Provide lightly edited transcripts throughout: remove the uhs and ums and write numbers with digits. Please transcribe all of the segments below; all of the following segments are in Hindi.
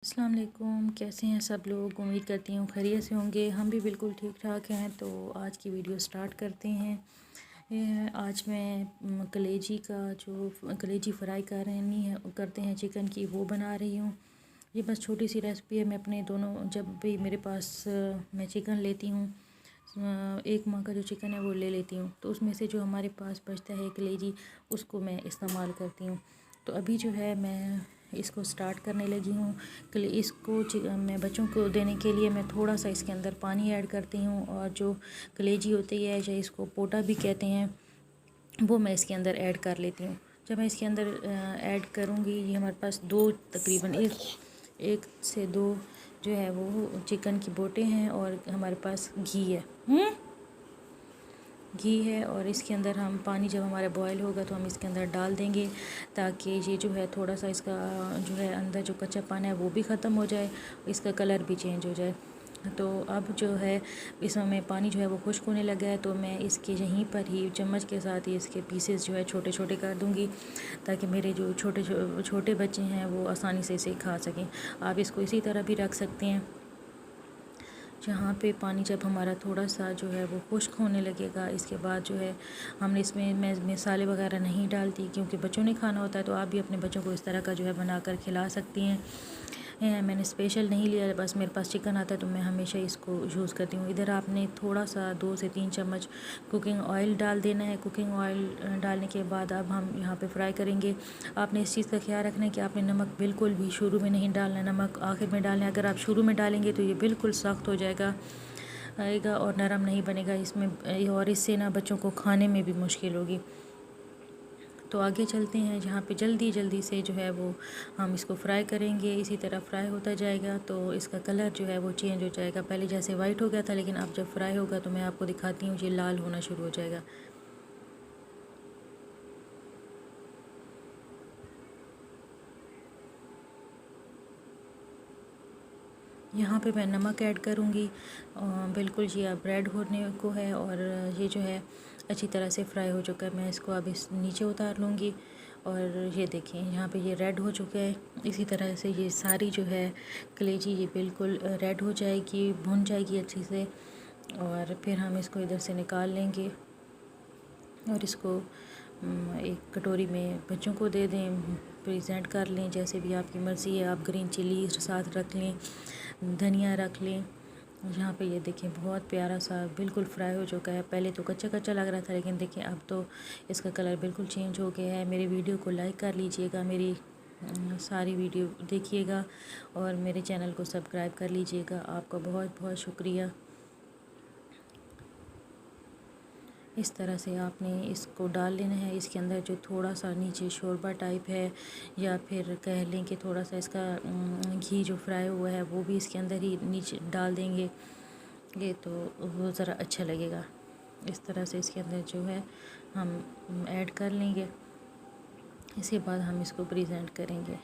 अस्सलाम वालेकुम, कैसे हैं सब लोग। उम्मीद करती हूँ खैरियत से होंगे। हम भी बिल्कुल ठीक ठाक हैं। तो आज की वीडियो स्टार्ट करते हैं। आज मैं कलेजी फ्राई करते हैं चिकन की, वो बना रही हूँ। ये बस छोटी सी रेसिपी है। मैं अपने दोनों जब भी मेरे पास मैं चिकन लेती हूँ, एक माह का जो चिकन है वो ले लेती हूँ, तो उसमें से जो हमारे पास बचता है कलेजी, उसको मैं इस्तेमाल करती हूँ। तो अभी जो है मैं इसको स्टार्ट करने लगी हूँ। मैं बच्चों को देने के लिए मैं थोड़ा सा इसके अंदर पानी ऐड करती हूँ, और जो कलेजी होती है या इसको पोटा भी कहते हैं, वो मैं इसके अंदर ऐड कर लेती हूँ। जब मैं इसके अंदर ऐड करूँगी, ये हमारे पास तकरीबन एक से दो जो है वो चिकन की बोटे हैं, और हमारे पास घी है। और इसके अंदर हम पानी जब हमारा बॉयल होगा तो हम इसके अंदर डाल देंगे, ताकि ये जो है थोड़ा सा इसका जो है अंदर जो कच्चा पानी है वो भी ख़त्म हो जाए, इसका कलर भी चेंज हो जाए। तो अब जो है इसमें पानी जो है वो खुश्क होने लगा है, तो मैं इसके यहीं पर ही चम्मच के साथ ही इसके पीसेस जो है छोटे छोटे कर दूँगी, ताकि मेरे जो छोटे बच्चे हैं वो आसानी से इसे खा सकें। आप इसको इसी तरह भी रख सकते हैं। जहाँ पे पानी जब हमारा थोड़ा सा जो है वो खुश्क होने लगेगा, इसके बाद जो है हमने इसमें मैं मसाले वगैरह नहीं डालती, क्योंकि बच्चों ने खाना होता है। तो आप भी अपने बच्चों को इस तरह का जो है बनाकर खिला सकती हैं। मैंने स्पेशल नहीं लिया, बस मेरे पास चिकन आता है तो मैं हमेशा इसको यूज़ करती हूँ। इधर आपने थोड़ा सा 2 से 3 चम्मच कुकिंग ऑयल डाल देना है। कुकिंग ऑयल डालने के बाद अब हम यहाँ पे फ्राई करेंगे। आपने इस चीज़ का ख्याल रखना है कि आपने नमक बिल्कुल भी शुरू में नहीं डालना है, नमक आखिर में डालना है। अगर आप शुरू में डालेंगे तो ये बिल्कुल सख्त हो आएगा और नरम नहीं बनेगा इसमें, और इससे ना बच्चों को खाने में भी मुश्किल होगी। तो आगे चलते हैं, जहाँ पे जल्दी से जो है वो हम इसको फ्राई करेंगे। इसी तरह फ्राई होता जाएगा तो इसका कलर जो है वो चेंज हो जाएगा। पहले जैसे वाइट हो गया था, लेकिन अब जब फ्राई होगा तो मैं आपको दिखाती हूँ, ये लाल होना शुरू हो जाएगा। यहाँ पे मैं नमक ऐड करूँगी। बिल्कुल ये अब रेड होने को है, और ये जो है अच्छी तरह से फ्राई हो चुका है। मैं इसको अब इस नीचे उतार लूँगी, और ये देखें यहाँ पे ये रेड हो चुका है। इसी तरह से ये सारी जो है कलेजी ये बिल्कुल रेड हो जाएगी, भुन जाएगी अच्छी से, और फिर हम इसको इधर से निकाल लेंगे और इसको एक कटोरी में बच्चों को दे दें, प्रेजेंट कर लें। जैसे भी आपकी मर्ज़ी है, आप ग्रीन चिली साथ रख लें, धनिया रख लें। यहाँ पे ये देखें बहुत प्यारा सा बिल्कुल फ्राई हो चुका है। पहले तो कच्चा कच्चा लग रहा था, लेकिन देखें अब तो इसका कलर बिल्कुल चेंज हो गया है। मेरे वीडियो को लाइक कर लीजिएगा, मेरी सारी वीडियो देखिएगा, और मेरे चैनल को सब्सक्राइब कर लीजिएगा। आपका बहुत बहुत शुक्रिया। इस तरह से आपने इसको डाल लेना है। इसके अंदर जो थोड़ा सा नीचे शोरबा टाइप है, या फिर कह लें कि थोड़ा सा इसका घी जो फ्राई हुआ है वो भी इसके अंदर ही नीचे डाल देंगे, ये तो वो ज़रा अच्छा लगेगा। इस तरह से इसके अंदर जो है हम ऐड कर लेंगे। इसके बाद हम इसको प्रेजेंट करेंगे।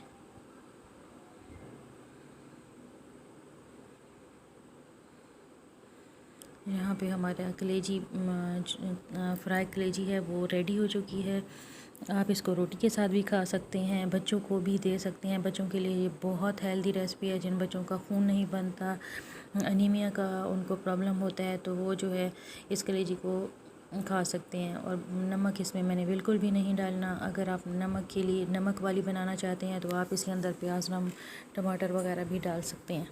यहाँ पे हमारा कलेजी फ्राई कलेजी है वो रेडी हो चुकी है। आप इसको रोटी के साथ भी खा सकते हैं, बच्चों को भी दे सकते हैं। बच्चों के लिए ये बहुत हेल्दी रेसिपी है। जिन बच्चों का खून नहीं बनता, अनीमिया का उनको प्रॉब्लम होता है, तो वो जो है इस कलेजी को खा सकते हैं। और नमक इसमें मैंने बिल्कुल भी नहीं डालना। अगर आप नमक वाली बनाना चाहते हैं तो आप इसके अंदर प्याज, टमाटर वगैरह भी डाल सकते हैं।